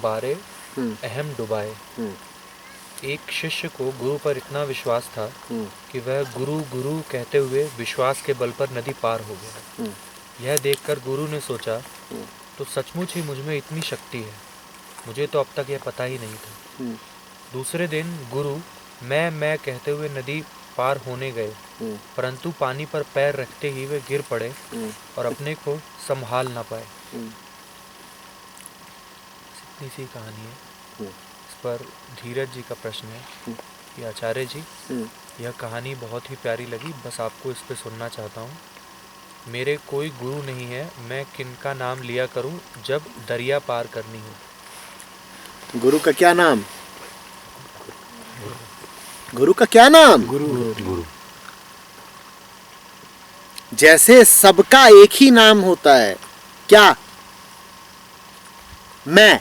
पारे अहम डुबाए। एक शिष्य को गुरु पर इतना विश्वास था कि वह गुरु गुरु कहते हुए विश्वास के बल पर नदी पार हो गया। यह देखकर गुरु ने सोचा, तो सचमुच ही मुझ में इतनी शक्ति है, मुझे तो अब तक यह पता ही नहीं था। दूसरे दिन गुरु मैं कहते हुए नदी पार होने गए, परंतु पानी पर पैर रखते ही वे गिर पड़े और अपने को संभाल ना पाए। इतनी सी कहानी है। इस पर धीरज जी का प्रश्न है कि आचार्य जी, यह कहानी बहुत ही प्यारी लगी, बस आपको इस पे सुनना चाहता हूँ। मेरे कोई गुरु नहीं है, मैं किनका नाम लिया करूँ जब दरिया पार करनी हो। गुरु का क्या नाम? गुरु का क्या नाम? गुरु। जैसे सबका एक ही नाम होता है, क्या? मैं।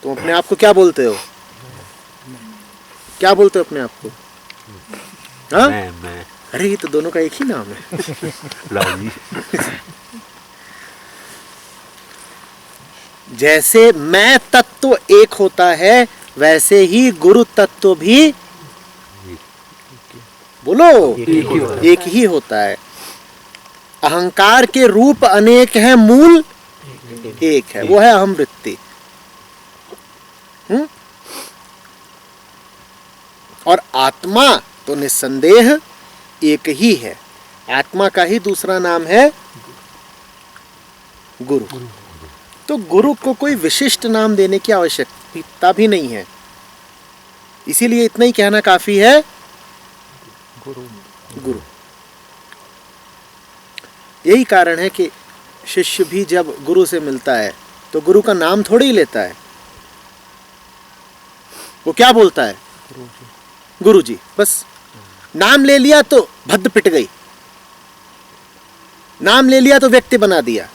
तुम अपने आप को क्या बोलते हो? क्या बोलते हो अपने आप को? हाँ? मैं। अरे ये तो दोनों का एक ही नाम है। लाजी। जैसे मैं तत्व एक होता है, वैसे ही गुरु तत्व भी बोलो एक ही होता है। अहंकार के रूप अनेक हैं, मूल एक है, वो है अहम वृत्ति। और आत्मा तो निस्संदेह एक ही है। आत्मा का ही दूसरा नाम है गुरु। तो गुरु को कोई विशिष्ट नाम देने की आवश्यकता भी नहीं है, इसीलिए इतना ही कहना काफी है, गुरु। यही कारण है कि शिष्य भी जब गुरु से मिलता है तो गुरु का नाम थोड़ी ही लेता है। वो क्या बोलता है? गुरु जी। बस नाम ले लिया तो भद्द पिट गई, नाम ले लिया तो व्यक्ति बना दिया,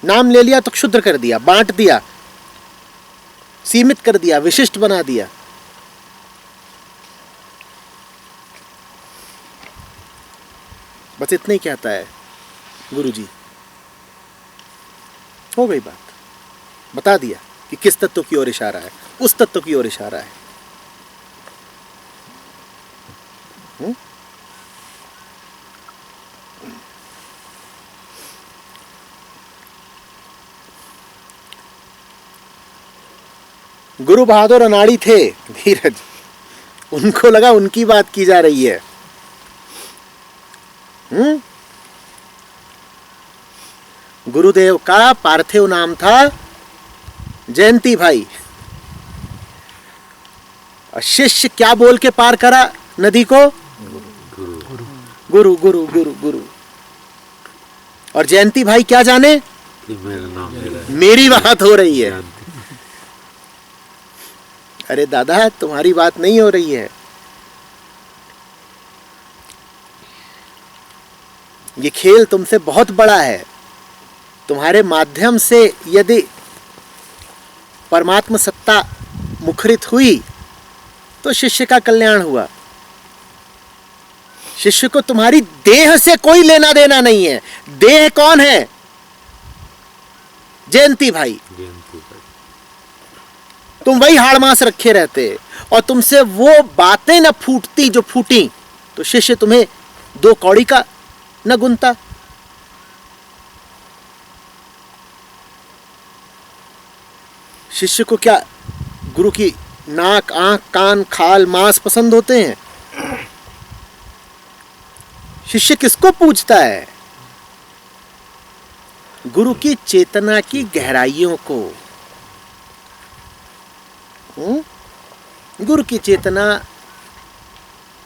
नाम ले लिया तो क्षुद्र कर दिया, बांट दिया, सीमित कर दिया, विशिष्ट बना दिया। बस इतना ही कहता है गुरु जी। हो गई बात, बता दिया कि किस तत्व की ओर इशारा है, उस तत्व की ओर इशारा है। गुरु बहादुर अनाड़ी थे, धीरज। उनको लगा उनकी बात की जा रही है। गुरुदेव का पार्थिव नाम था जयंती भाई। और शिष्य क्या बोल के पार करा नदी को? गुरु गुरु गुरु गुरु। और जयंती भाई क्या जाने, मेरी बात हो रही है। अरे दादा, तुम्हारी बात नहीं हो रही है। ये खेल तुमसे बहुत बड़ा है। तुम्हारे माध्यम से यदि परमात्मा सत्ता मुखरित हुई तो शिष्य का कल्याण हुआ। शिष्य को तुम्हारी देह से कोई लेना देना नहीं है। देह कौन है? जयंती भाई। तुम वही हाड़ मांस रखे रहते और तुमसे वो बातें न फूटती जो फूटी तो शिष्य तुम्हें दो कौड़ी का न गुनता। शिष्य को क्या गुरु की नाक, आंख, कान, खाल, मांस पसंद होते हैं? शिष्य किसको पूछता है? गुरु की चेतना की गहराइयों को। गुरु की चेतना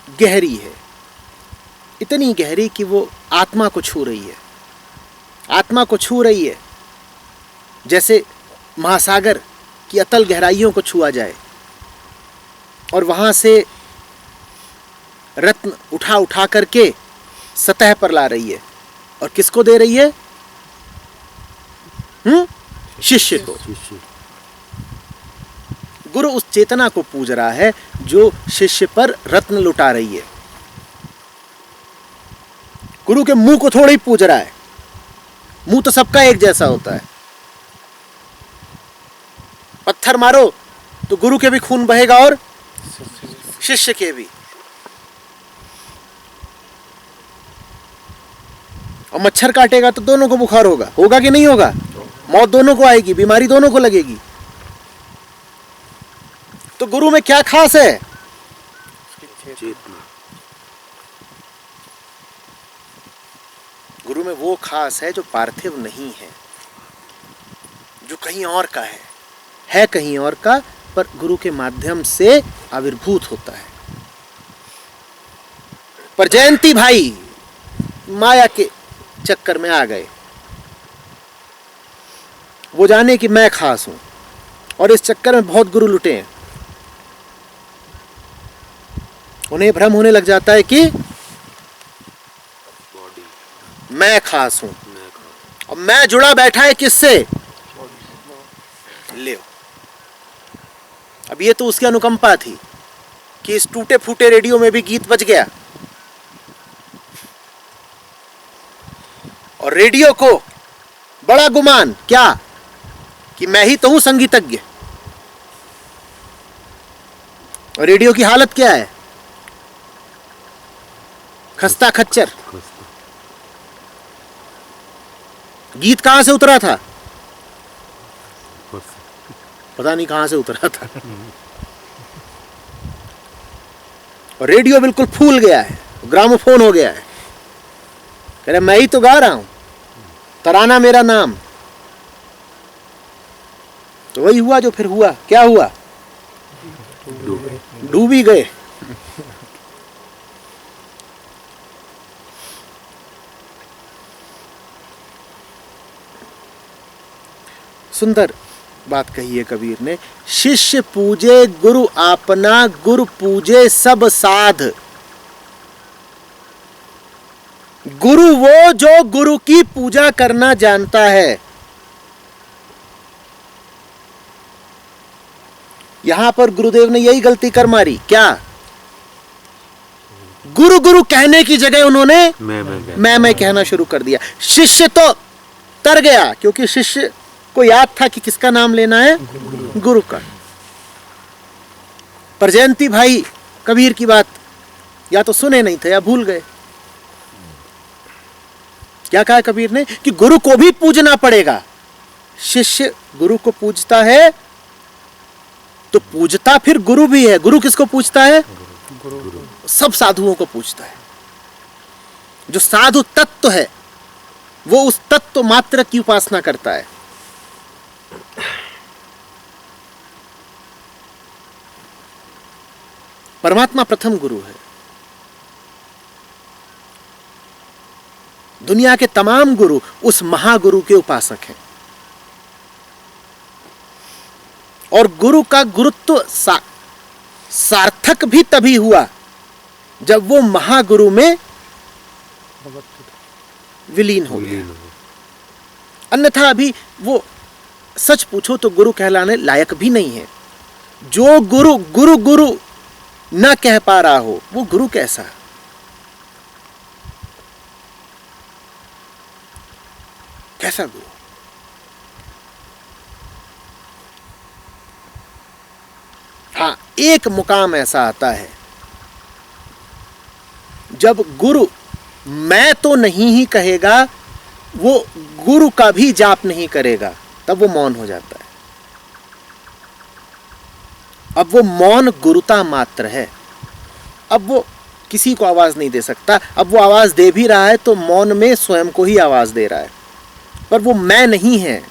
गहरी है, इतनी गहरी कि वो आत्मा को छू रही है। आत्मा को छू रही है जैसे महासागर की अतल गहराइयों को छुआ जाए और वहां से रत्न उठा उठा करके सतह पर ला रही है। और किसको दे रही है? शिष्य को। गुरु उस चेतना को पूज रहा है जो शिष्य पर रत्न लुटा रही है। गुरु के मुंह को थोड़ा ही पूज रहा है। मुंह तो सबका एक जैसा होता है। पत्थर मारो तो गुरु के भी खून बहेगा और शिष्य के भी। और मच्छर काटेगा तो दोनों को बुखार होगा, होगा कि नहीं होगा? मौत दोनों को आएगी, बीमारी दोनों को लगेगी। तो गुरु में क्या खास है? गुरु में वो खास है जो पार्थिव नहीं है, जो कहीं और का है कहीं और का, पर गुरु के माध्यम से आविर्भूत होता है। पर जयंती भाई माया के चक्कर में आ गए। वो जाने कि मैं खास हूं, और इस चक्कर में बहुत गुरु लुटे हैं। उन्हें भ्रम होने लग जाता है कि मैं खास हूं, और मैं जुड़ा बैठा है किससे? ले। अब ये तो उसकी अनुकंपा थी कि इस टूटे फूटे रेडियो में भी गीत बज गया, और रेडियो को बड़ा गुमान क्या कि मैं ही तो हूं संगीतज्ञ। और रेडियो की हालत क्या है? खस्ता खच्चर। गीत कहां से उतरा था? पता नहीं कहां से उतरा था। और रेडियो बिल्कुल फूल गया है, ग्रामोफोन हो गया है। कह रहे मैं ही तो गा रहा हूं, तराना मेरा नाम। तो वही हुआ जो फिर हुआ। क्या हुआ? डूबी गए। सुंदर बात कही है कबीर ने, शिष्य पूजे गुरु आपना, गुरु पूजे सब साध। गुरु वो जो गुरु की पूजा करना जानता है। यहां पर गुरुदेव ने यही गलती कर मारी। क्या? गुरु गुरु कहने की जगह उन्होंने मैं कहना शुरू कर दिया। शिष्य तो तर गया, क्योंकि शिष्य को याद था कि किसका नाम लेना है? गुरु का। पर जयंती भाई कबीर की बात या तो सुने नहीं थे या भूल गए। क्या कहा कबीर ने? कि गुरु को भी पूजना पड़ेगा। शिष्य गुरु को पूजता है तो पूजता फिर गुरु भी है। गुरु किसको पूजता है? गुरु। सब साधुओं को पूजता है। जो साधु तत्व है वो उस तत्व मात्र की उपासना करता है। परमात्मा प्रथम गुरु है। दुनिया के तमाम गुरु उस महागुरु के उपासक हैं। और गुरु का गुरुत्व सार्थक भी तभी हुआ जब वो महागुरु में विलीन हो गया। अन्यथा अभी वो सच पूछो तो गुरु कहलाने लायक भी नहीं है। जो गुरु गुरु गुरु न कह पा रहा हो वो गुरु कैसा? कैसा गुरु? हाँ, एक मुकाम ऐसा आता है जब गुरु मैं तो नहीं ही कहेगा, वो गुरु का भी जाप नहीं करेगा, तब वो मौन हो जाता है। अब वो मौन गुरुता मात्र है। अब वो किसी को आवाज नहीं दे सकता। अब वो आवाज दे भी रहा है तो मौन में स्वयं को ही आवाज दे रहा है, पर वो मैं नहीं है।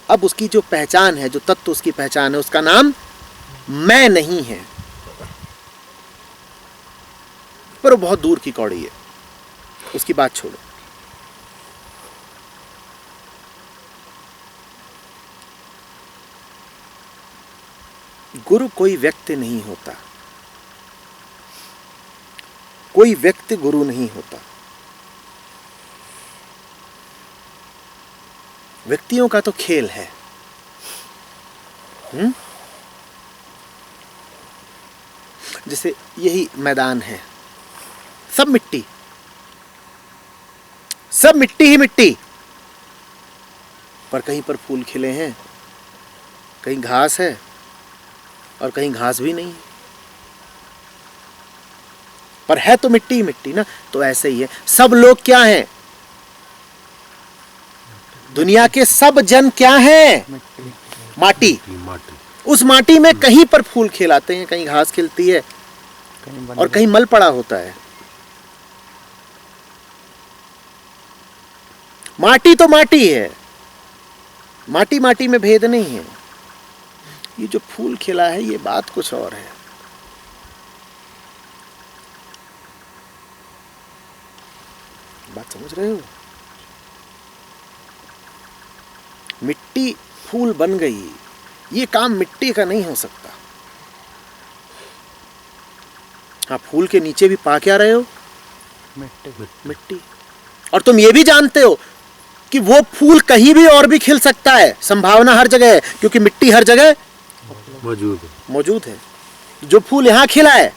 अब उसकी जो पहचान है, जो तत्व उसकी पहचान है, उसका नाम मैं नहीं है। पर वो बहुत दूर की कौड़ी है, उसकी बात छोड़ो। गुरु कोई व्यक्ति नहीं होता, कोई व्यक्ति गुरु नहीं होता। व्यक्तियों का तो खेल है। जैसे यही मैदान है, सब मिट्टी, सब मिट्टी ही मिट्टी। पर कहीं पर फूल खिले हैं, कहीं घास है और कहीं घास भी नहीं है, पर है तो मिट्टी ही मिट्टी ना। तो ऐसे ही है, सब लोग क्या हैं, दुनिया के सब जन क्या हैं, माटी। उस माटी में कहीं पर फूल खिलाते हैं, कहीं घास खिलती है और कहीं मल पड़ा होता है। माटी तो माटी है, माटी माटी में भेद नहीं है। ये जो फूल खिला है ये बात कुछ और है। बात समझ रहे हो? मिट्टी फूल बन गई, ये काम मिट्टी का नहीं हो सकता। हाँ, फूल के नीचे भी पा क्या रहे हो, मिट्टी। और तुम ये भी जानते हो कि वो फूल कहीं भी और भी खिल सकता है, संभावना हर जगह है, क्योंकि मिट्टी हर जगह मौजूद है। जो फूल यहां खिला है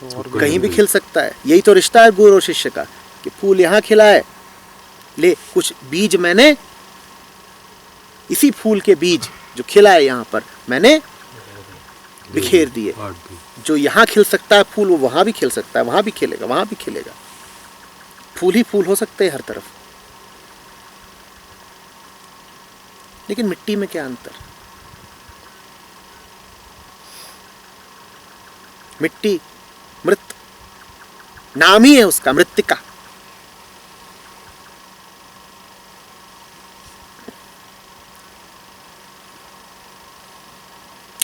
कहीं भी खिल सकता है। यही तो रिश्ता है गुरु और शिष्य का, कि फूल यहां खिला है, ले कुछ बीज मैंने, इसी फूल के बीज जो खिला है यहां पर मैंने बिखेर दिए। जो यहां खिल सकता है फूल, वो वहां भी खिल सकता है, वहां भी खिलेगा, वहां भी खिलेगा। फूल ही फूल हो सकते हैं हर तरफ। लेकिन मिट्टी में क्या अंतर? मिट्टी मृत, नाम ही है उसका, मृत्तिका।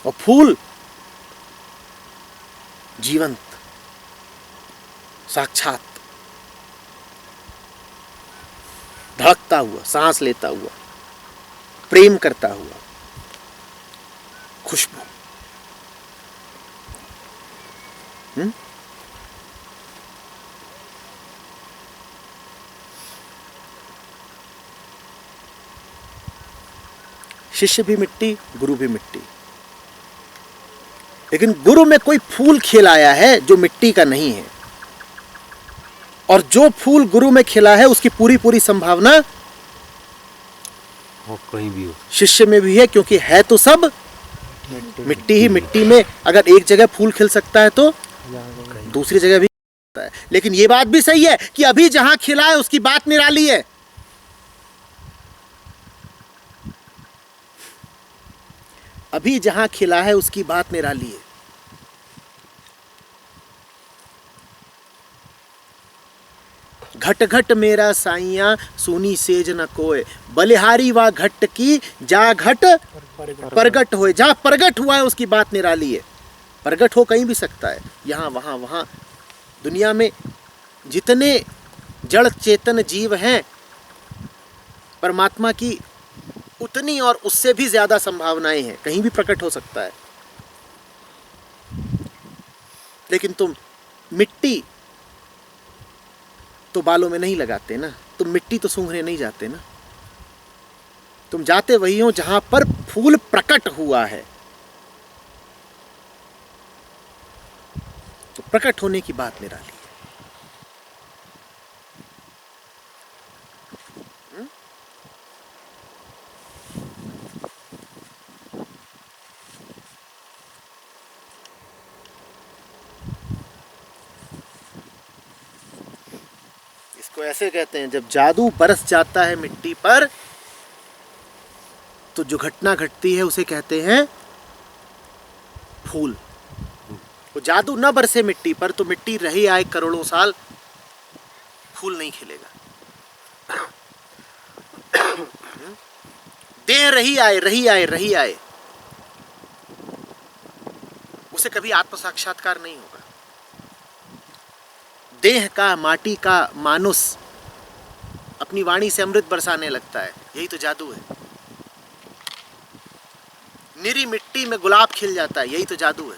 और फूल जीवंत, साक्षात, धड़कता हुआ, सांस लेता हुआ, प्रेम करता हुआ, खुशबू। शिष्य भी मिट्टी, गुरु भी मिट्टी। लेकिन गुरु में कोई फूल खिलाया है जो मिट्टी का नहीं है, और जो फूल गुरु में खिला है उसकी पूरी पूरी संभावना कहीं भी हो, शिष्य में भी है, क्योंकि है तो सब मिट्टी ही। मिट्टी में अगर एक जगह फूल खिल सकता है तो दूसरी जगह भी खिलता है। लेकिन ये बात भी सही है कि अभी जहां खिला है उसकी बात निराली है। अभी जहां खिला है उसकी बात निराली है। घट घट मेरा साइया सुनी सेज न कोय, बलिहारी वा घट की जा घट प्रगट होए। जहां प्रगट हुआ है उसकी बात निराली है। प्रगट हो कहीं भी सकता है, यहां वहां वहां। दुनिया में जितने जड़ चेतन जीव हैं, परमात्मा की उतनी और उससे भी ज्यादा संभावनाएं हैं, कहीं भी प्रकट हो सकता है। लेकिन तुम मिट्टी तो बालों में नहीं लगाते ना, तुम मिट्टी तो सूंघने नहीं जाते ना। तुम जाते वही हो जहां पर फूल प्रकट हुआ है। तो प्रकट होने की बात निराली है। इसको ऐसे कहते हैं, जब जादू बरस जाता है मिट्टी पर तो जो घटना घटती है उसे कहते हैं फूल। वो जादू न बरसे मिट्टी पर तो मिट्टी रही आए करोड़ों साल, फूल नहीं खिलेगा। देह रही आए रही आए रही आए, उसे कभी आत्म साक्षात्कार नहीं होगा। देह का, माटी का मानुस अपनी वाणी से अमृत बरसाने लगता है, यही तो जादू है। निरी मिट्टी में गुलाब खिल जाता है, यही तो जादू है।